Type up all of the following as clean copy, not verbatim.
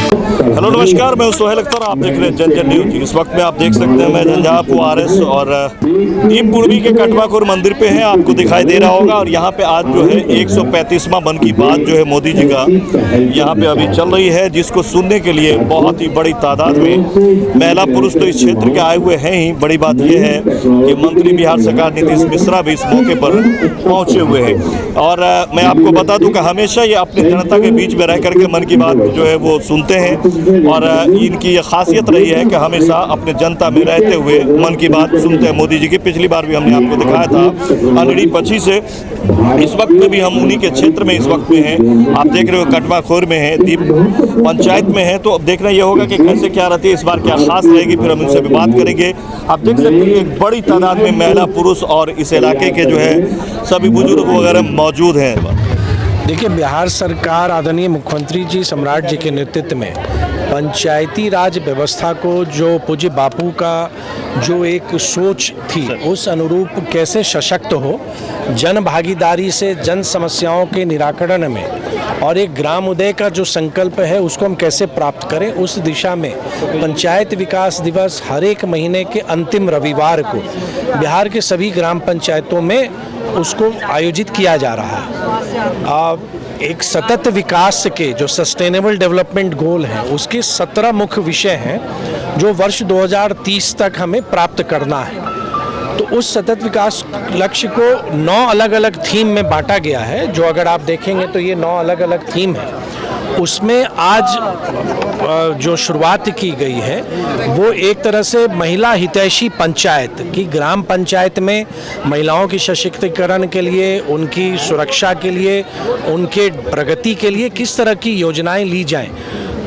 Hello नमस्कार, मैं सोहेल अख्तर, आप देख रहे हैं जन जन न्यूज। इस वक्त में आप देख सकते हैं मैं झंझारपुर आरएस और दीप पूर्वी के कटवाखोर मंदिर पे है, आपको दिखाई दे रहा होगा। और यहाँ पे आज जो है 135वां मन की बात जो है मोदी जी का यहाँ पे अभी चल रही है, जिसको सुनने के लिए बहुत ही बड़ी तादाद में महिला पुरुष तो इस क्षेत्र के आए हुए हैं ही। बड़ी बात यह है कि मंत्री बिहार सरकार नीतीश मिश्रा भी इस मौके पर पहुँचे हुए हैं। और मैं आपको बता दूं कि हमेशा ये अपनी जनता के बीच में रह करके मन की बात जो है वो सुनते हैं। और इनकी ये खासियत रही है कि हमेशा अपने जनता में रहते हुए मन की बात सुनते हैं मोदी जी की। पिछली बार भी हमने आपको दिखाया था अंगड़ी पची से। इस वक्त में भी हम उन्हीं के क्षेत्र में इस वक्त में हैं। आप देख रहे हो कटवाखोर में है, दीप पंचायत में है। तो अब देखना ये होगा कि कैसे क्या रहती है इस बार, क्या खास रहेगी, फिर हम उनसे भी बात करेंगे। आप देख सकते हैं एक बड़ी तादाद में महिला पुरुष और इस इलाके के जो है सभी बुजुर्ग वगैरह मौजूद हैं। देखिए, बिहार सरकार आदरणीय मुख्यमंत्री जी सम्राट जी के नेतृत्व में पंचायती राज व्यवस्था को जो पूज्य बापू का जो एक सोच थी उस अनुरूप कैसे सशक्त हो, जन भागीदारी से जन समस्याओं के निराकरण में और एक ग्राम उदय का जो संकल्प है उसको हम कैसे प्राप्त करें, उस दिशा में पंचायत विकास दिवस हर एक महीने के अंतिम रविवार को बिहार के सभी ग्राम पंचायतों में उसको आयोजित किया जा रहा है। एक सतत विकास के जो सस्टेनेबल डेवलपमेंट गोल हैं उसके 17 मुख्य विषय हैं जो वर्ष 2030 तक हमें प्राप्त करना है। तो उस सतत विकास लक्ष्य को 9 अलग अलग थीम में बांटा गया है, जो अगर आप देखेंगे तो ये 9 अलग अलग थीम है। उसमें आज जो शुरुआत की गई है वो एक तरह से महिला हितैषी पंचायत की, ग्राम पंचायत में महिलाओं की सशक्तिकरण के लिए, उनकी सुरक्षा के लिए, उनके प्रगति के लिए किस तरह की योजनाएं ली जाएं।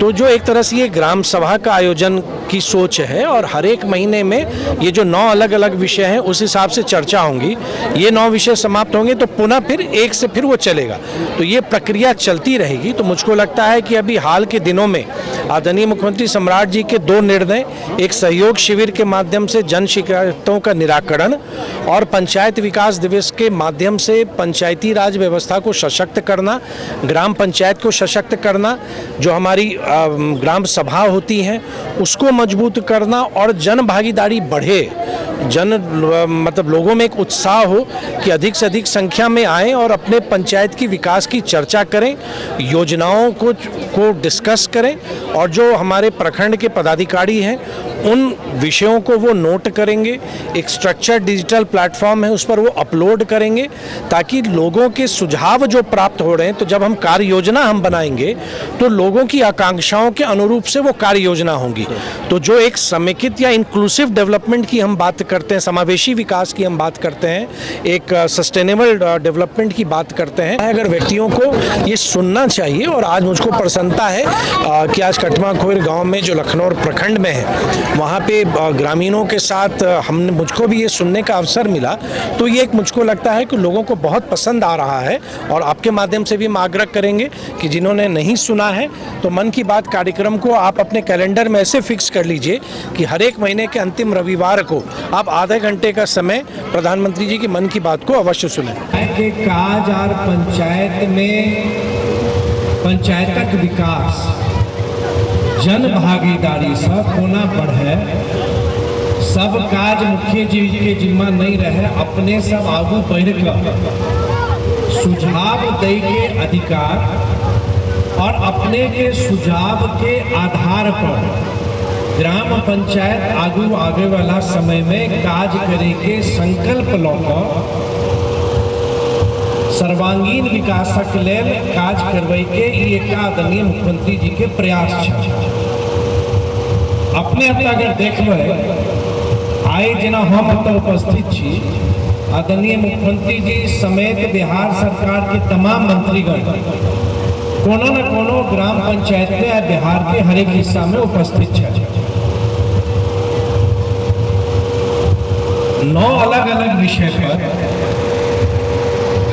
तो जो एक तरह से ये ग्राम सभा का आयोजन की सोच है और हर एक महीने में ये जो 9 अलग अलग विषय हैं उस हिसाब से चर्चा होंगी। ये 9 विषय समाप्त होंगे तो पुनः फिर एक से फिर वो चलेगा, तो ये प्रक्रिया चलती रहेगी। तो मुझको लगता है कि अभी हाल के दिनों में आदरणीय मुख्यमंत्री सम्राट जी के 2 निर्णय, एक सहयोग शिविर के माध्यम से जन शिकायतों का निराकरण और पंचायत विकास दिवस के माध्यम से पंचायती राज व्यवस्था को सशक्त करना, ग्राम पंचायत को सशक्त करना, जो हमारी ग्राम सभा होती हैं उसको मजबूत करना और जन भागीदारी बढ़े, मतलब लोगों में एक उत्साह हो कि अधिक से अधिक संख्या में आएं और अपने पंचायत की विकास की चर्चा करें, योजनाओं को डिस्कस करें और जो हमारे प्रखंड के पदाधिकारी हैं उन विषयों को वो नोट करेंगे। एक स्ट्रक्चर्ड डिजिटल प्लेटफॉर्म है उस पर वो अपलोड करेंगे ताकि लोगों के सुझाव जो प्राप्त हो रहे हैं, तो जब हम कार्य योजना हम बनाएंगे तो लोगों की आकांक्षाओं के अनुरूप से वो कार्य योजना होंगी। तो जो एक समेकित या इंक्लूसिव डेवलपमेंट की हम बात करते हैं, समावेशी विकास की हम बात करते हैं, एक सस्टेनेबल डेवलपमेंट की बात करते हैं, अगर व्यक्तियों को ये सुनना चाहिए। और आज मुझको प्रसन्नता है कि आज कटवाखोर गांव में जो लखनऊ प्रखंड में है वहाँ पे ग्रामीणों के साथ मुझको भी ये सुनने का अवसर मिला। तो ये एक मुझको लगता है कि लोगों को बहुत पसंद आ रहा है। और आपके माध्यम से भी हम आग्रह करेंगे कि जिन्होंने नहीं सुना है तो मन की बात कार्यक्रम को आप अपने कैलेंडर में ऐसे फिक्स कर लीजिए कि हर एक महीने के अंतिम रविवार को आप आधे घंटे का समय प्रधानमंत्री जी की मन की बात को अवश्य सुनें। काज और पंचायत में पंचायतक विकास जन भागीदारी से कोना बढ़े, सब काज मुख्य जी के जिम्मा नहीं रहे, अपने सब आगू बढ़ कर सुझाव दे के अधिकार और अपने के सुझाव के आधार पर ग्राम पंचायत आगू आगे वाला समय में काज करे के संकल्प लौकर सर्वांगीण विकासक लेल काज करवे के एक आदरणीय मुख्यमंत्री जी के प्रयास है। अपने अगर देखबै आइ जेना हम एतऽ उपस्थित छी, आदरणीय मुख्यमंत्री जी समेत बिहार सरकार के तमाम मंत्रीगण कोनो न कोनो ग्राम पंचायत में बिहार के हर एक हिस्सा में उपस्थित है। 9 अलग अलग विषय पर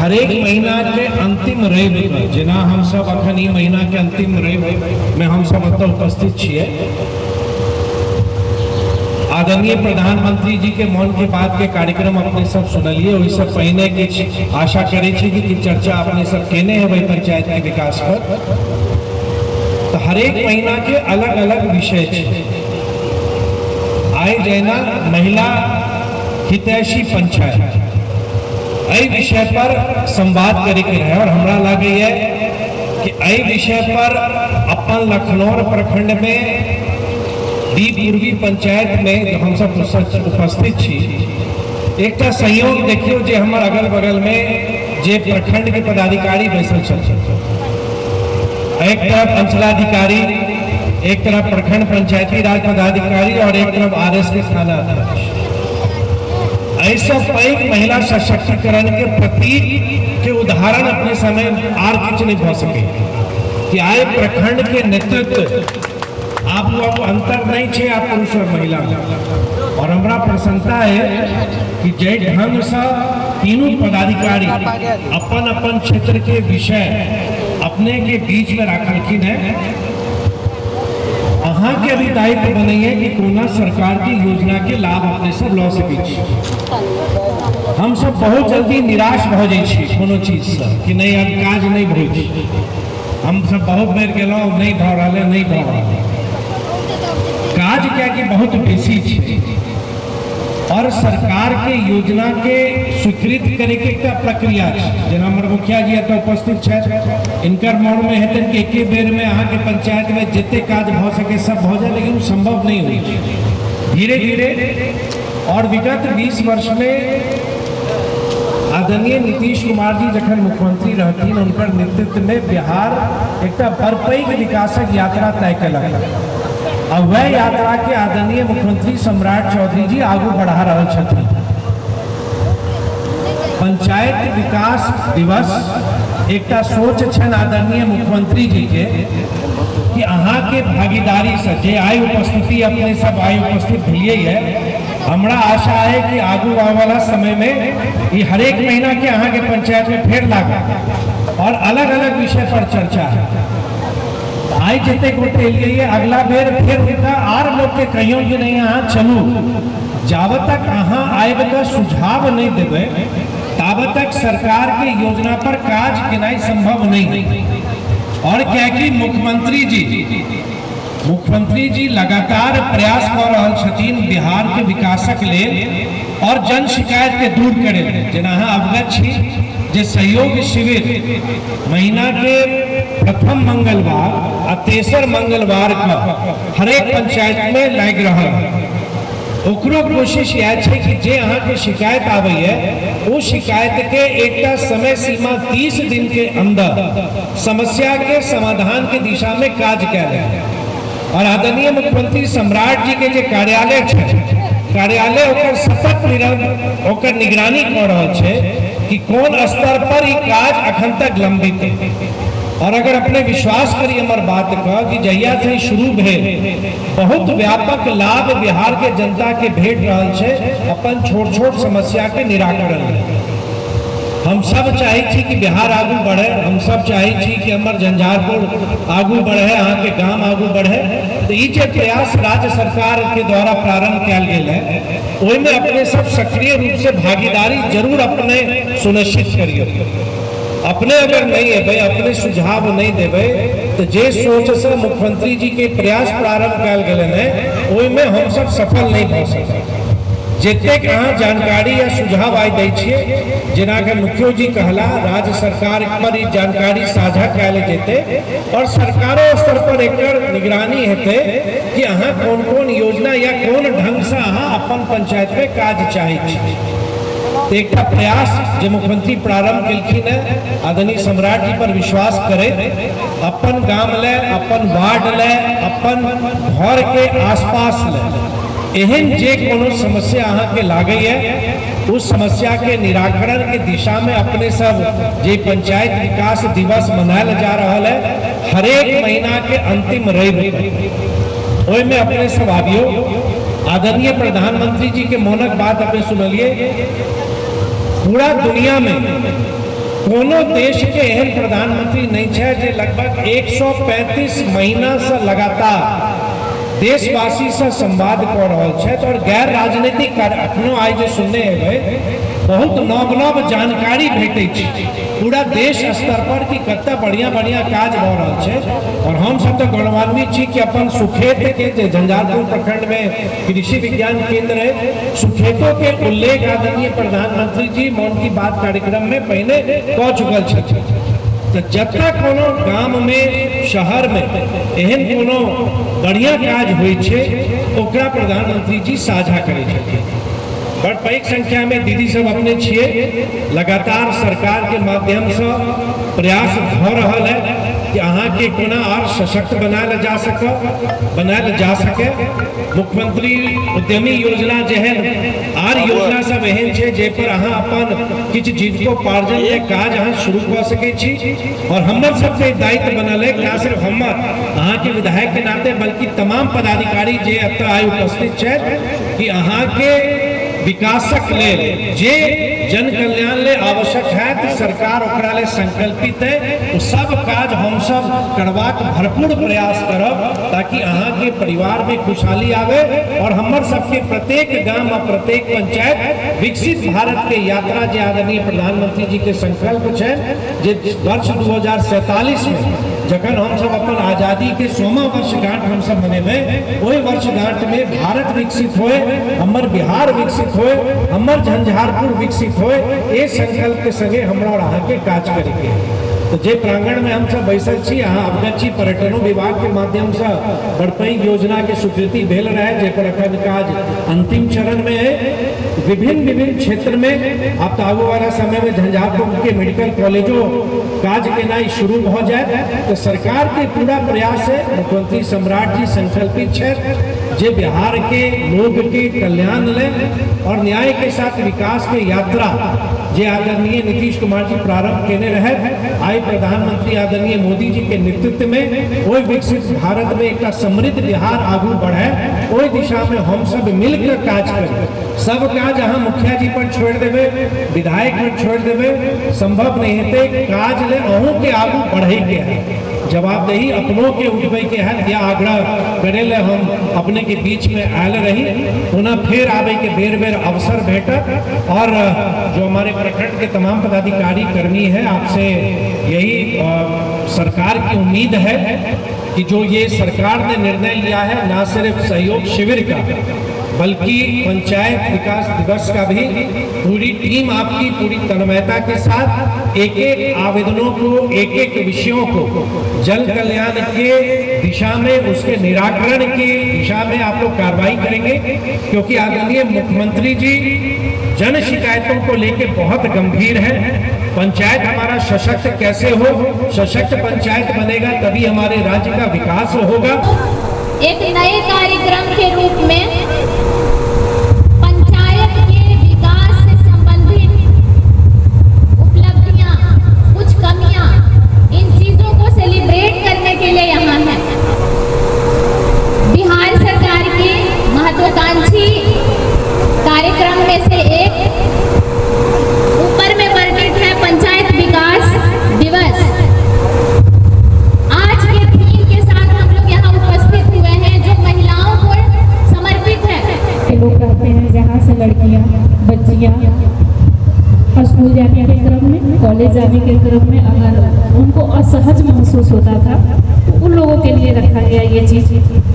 हर एक महीना के अंतिम रवि जेना हम सब अखन ई महीना के अंतिम रवि में हम सब एतऽ उपस्थित छियै। आदरणीय प्रधानमंत्री जी के मन की बात के कार्यक्रम अपने सब सुनलिए, वही सब पहिने के आशा करे छी कि चर्चा अपने सब केने हेबै पंचायत के विकास पर। तो हर एक महीना के अलग अलग विषय छे। आइ जेना महिला हितैषी पंचायत एहि विषय पर संवाद करे के रहे और हमरा लगे कि एहि विषय पर अपन लखनऊ प्रखंड में दी पूर्वी पंचायत में जो हम सब उपस्थित छी एक संयोग देखियो जे हमर अगल बगल में जे प्रखंड के पदाधिकारी बैसल छथिन, एक तरफ अंचलाधिकारी, एक तरफ प्रखंड पंचायती राज पदाधिकारी और एक तरफ आरएस के थाना अध्यक्ष। ऐसा पैघ महिला सशक्तिकरण के प्रतीक के उदाहरण अपने समय आर किछ नहीं हो सके कि आए प्रखंड के नेतृत्व आप अंतर नहीं छे आप पुरुष और महिला और हमरा प्रसन्नता है कि जय ढंग से तीनों पदाधिकारी अपन अपन क्षेत्र के विषय अपने के बीच में रखलखिन है। अहाँ के अभी दायित्व बनैए कि कोना सरकार की योजना के लाभ अपने सब लऽ सकै। हम सब बहुत जल्दी निराश हो जाइ छी कोनो चीज से कि नहीं अब काज नहीं होइ, हम सब बहुत बेर गेलौं नहीं भऽ रहलै नहीं भऽ रहलै काज क्या कि बहुत बेसी छै और सरकार के योजना के स्वीकृत करे के एकटा प्रक्रिया छै। जेना हमर मुखिया जी एतऽ उपस्थित छथि, इनकर मन में हेतन कि एके बेर में अहाँ के पंचायत में जते काज भऽ सके सब भऽ जाए, लेकिन संभव नहीं होइ छै। धीरे धीरे और विगत 20 वर्ष में आदरणीय नीतीश कुमार जी जखन मुख्यमंत्री रहथिन उनकर नेतृत्व में बिहार एकटा बड़पैघ विकासक यात्रा तय केलक। अब वह यात्रा के आदरणीय मुख्यमंत्री सम्राट चौधरी जी आगू बढ़ा रहे छथिन। पंचायत विकास दिवस एकटा सोच छन आदरणीय मुख्यमंत्री जी के कि अहाँ के भागीदारी से जे आय उपस्थिति अपने सब आय उपस्थित भेलिए है, हमरा आशा है कि आगू आने वाला समय में ये हर एक महीना के अहाँ के पंचायत में फेर लागा और अलग अलग विषय पर चर्चा है। आई जते गोटे लिए अगला बेर फिर उनका आर लोग के कहियो कि नहीं अहाँ चलू, जावत तक अहाँ आयब का सुझाव नहीं देवे तावत तक सरकार के योजना पर काज केनाई संभव नहीं। और क्या कि मुख्यमंत्री जी लगातार प्रयास कर रहल छथिन बिहार के विकासक लेल और जन शिकायत के दूर करे लेल। जेना अहाँ अवगत छी जे सहयोग शिविर महीना के प्रथम मंगलवार आ तेसर मंगलवार का हर एक पंचायत में लग रहा है। ओकरो कोशिश यह है कि जे अहाँ के शिकायत आवे है वो शिकायत के एकटा समय सीमा 30 दिन के अंदर समस्या के समाधान के दिशा में काज कैल है। और आदरणीय मुख्यमंत्री सम्राट जी के जे कार्यालय कार्यालय ओकर सतत ओकर निगरानी कर रहा है कि कौन स्तर पर ये काज अखन तक लंबित है। और अगर अपने विश्वास करी हमार बात का कि जहिया से शुरू भेल बहुत व्यापक लाभ बिहार के जनता के भेट रहल छे अपन छोट छोट समस्या के निराकरण। हम सब चाहे छी कि बिहार आगू बढ़े, हम सब चाहे छी कि हमार झंझारपुर आगू बढ़े, अहाँ के गांव आगू बढ़े। तो ये जो प्रयास राज्य सरकार के द्वारा प्रारंभ किया गया है ओहि में अपने सब सक्रिय रूप से भागीदारी जरूर अपने सुनिश्चित करिए। अपने अगर नहीं है भाई अपने सुझाव नहीं देवे तो जे सोच से मुख्यमंत्री जी के प्रयास प्रारंभ कल गए हैं ओहि में हम सब सफल नहीं हो सकते। जितने अहाँ जानकारी या सुझाव आई दै छिए जेना के मुख्यो जी कहला राज्य सरकार पर ई जानकारी साझा कैल जेते और सरकारों स्तर पर एकर निगरानी हेते कि अहाँ कौन कौन योजना या कौन ढंग से अहाँ अपन पंचायत में काज चाहे छी। एक प्रयास जो मुख्यमंत्री प्रारंभ कलखिन है आदरणीय सम्राट जी पर विश्वास करे, अपन गांव ले, अपन वार्ड ले, अपन घर के आसपास ले एहन जे कोनो समस्या अहाँ के लागे है उस समस्या के निराकरण के दिशा में अपने सब जे पंचायत विकास दिवस मनायल जा रहा है हर एक महीना के अंतिम रविवार ओहि में अपने सब आबियो। आदरणीय प्रधानमंत्री जी के मौनक बात अपने सुनलिए। पूरा दुनिया में कोनो देश के एहन प्रधानमंत्री नहीं है जो लगभग 135 महीना से लगातार देशवासी से संवाद कर रहा है और गैर राजनीतिक अखनो आज जो सुनने हैं बहुत नव नव जानकारी भेटै छै पूरा देश स्तर पर कि कते बढ़िया बढ़िया काज भऽ रहल छै। और हम सब तो गौरवान्वित छी कि अपन सुखेत के जे झंझारपुर प्रखंड में कृषि विज्ञान केंद्र है, सुखेतों के उल्लेख आदरणीय प्रधानमंत्री जी मन की बात कार्यक्रम में पहले कह चुकल छथिन। तो जतऽ कोनो गांव में शहर में एहन कोनो बढ़िया काज होइ छै ओकरा प्रधानमंत्री जी साझा करै छथिन। बड़ पैघ संख्या में दीदी सब अपने छिए, लगातार सरकार के माध्यम से प्रयास भऽ रहल है कि अहाँ के कोना और सशक्त बनायल जा सके। मुख्यमंत्री उद्यमी योजना जेहन आर योजना सब एहन छै जे पर अहाँ अपन किछु जीविकोपार्जन के काज अहाँ शुरू कऽ सकै छी। और हमर सबके दायित्व बनल है ना सिर्फ हमर अहाँ के विधायक के नाते बल्कि तमाम पदाधिकारी जे एतऽ आइ उपस्थित छथि कि अहाँ के विकासक लेल जे जन कल्याण ले आवश्यक है तो सरकार ओकरा ले संकल्पित है। तो सब काज हम सब करबाक भरपूर प्रयास करब ताकि अहाँ के परिवार में खुशहाली आवे और हमर सबके प्रत्येक गांव और प्रत्येक पंचायत विकसित भारत के यात्रा जे आदरणीय प्रधानमंत्री जी के संकल्प है जे वर्ष 2047 में जखन हम सब अपन आजादी के 100वां वर्षगांठ हम सब मनेबै, ओहि वर्षगांठ में भारत विकसित होए, हमर बिहार विकसित होए, हमर झंझारपुर विकसित होए, ये संकल्प के संगे हमरा और अहाँ के काज करेंगे। तो जे प्रांगण में हम सब बैसल छी अहाँ अवगत छी पर्यटनो विभाग के माध्यम से बड़ पैघ योजना के स्वीकृति भेल रहे जेकर अखन काज अंतिम चरण में है। विभिन्न क्षेत्र में अब तो आगू वाला समय में झंझारपुर के मेडिकल कॉलेजों काज केनाई शुरू हो जाए। तो सरकार के पूरा प्रयास है, मुख्यमंत्री सम्राट जी संकल्पित है जे बिहार के लोग के कल्याण ले और न्याय के साथ विकास के यात्रा जे आदरणीय नीतीश कुमार जी प्रारंभ केने रहे, आई प्रधानमंत्री आदरणीय मोदी जी के नेतृत्व में ओहि विकसित भारत में एक समृद्ध बिहार आगू बढ़े, ओहि दिशा में हम सब मिलकर काज करें। सब काज अहाँ मुखिया जी पर छोड़ देवे, विधायक पर छोड़ देवे, संभव नहीं हेते। काज ले अहूँ के आगू बढ़े के है, जवाबदेही अपनों के उठबे के है या आग्रह करे ले हम अपने के बीच में आयल रही। पुनः फिर आवे के बेर बेर अवसर भेटत और जो हमारे प्रखंड के तमाम पदाधिकारी कर्मी है आपसे यही सरकार की उम्मीद है कि जो ये सरकार ने निर्णय लिया है ना सिर्फ सहयोग शिविर का बल्कि पंचायत विकास दिवस का भी पूरी टीम आपकी पूरी तन्मयता के साथ एक एक आवेदनों को एक एक विषयों को जन कल्याण के दिशा में उसके निराकरण की दिशा में आप लोग कार्रवाई करेंगे। क्योंकि आदरणीय मुख्यमंत्री जी जन शिकायतों को लेकर बहुत गंभीर है। पंचायत हमारा सशक्त कैसे हो, सशक्त पंचायत बनेगा तभी हमारे राज्य का विकास होगा। एक नए कार्यक्रम के रूप में पंचायत के विकास से संबंधित उपलब्धियां, कुछ कमियां, इन चीजों को सेलिब्रेट करने के लिए यहाँ है। बिहार सरकार के महत्वाकांक्षी कार्यक्रम में से एक ऊपर में वर्णित है पंचायत विकास दिवस। आज के थीम के साथ हम लोग यहाँ उपस्थित हुए हैं जो महिलाओं को समर्पित है। लोग कहते हैं जहाँ से लड़कियाँ बच्चियाँ स्कूल जाने के क्रम में, कॉलेज जाने के क्रम में अगर उनको असहज महसूस होता था तो उन लोगों के लिए रखा गया ये चीज़।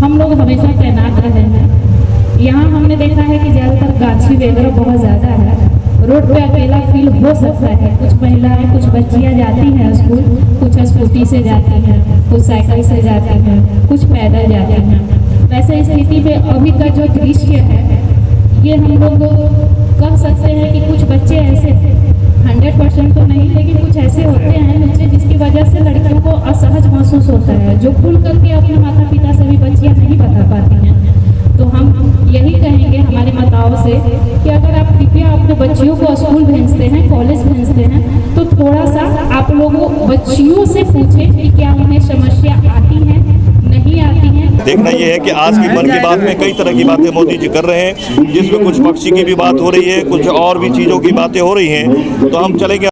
हम लोग हमेशा तैनात रहे हैं। यहाँ हमने देखा है कि ज़्यादातर गाछी वगैरह बहुत ज़्यादा है, रोड पे अकेला फील हो सकता है। कुछ महिलाएं, कुछ बच्चियां जाती हैं स्कूल, कुछ स्कूटी से जाती हैं, कुछ साइकिल से जाती हैं, कुछ पैदल जाती हैं। वैसे स्थिति में अभी का जो दृश्य है ये हम लोग कह सकते हैं कि कुछ बच्चे ऐसे 100% तो नहीं लेकिन कुछ ऐसे होते हैं बच्चे जिसकी वजह से लड़कियों को असहज महसूस होता है, जो खुल करके अपने माता पिता से भी बच्चियाँ नहीं बता पाती हैं। तो हम यही कहेंगे हमारी माताओं से कि अगर आप कृपया अपने बच्चियों को स्कूल भेजते हैं, कॉलेज भेजते हैं तो थोड़ा सा आप लोगों बच्चियों से पूछें कि क्या उन्हें समस्या आती है, नहीं आती है। देखना ये है कि आज की मन की बात में कई तरह की बातें मोदी जी कर रहे हैं, जिसमें कुछ पक्षी की भी बात हो रही है, कुछ और भी चीज़ों की बातें हो रही हैं। तो हम चलेंगे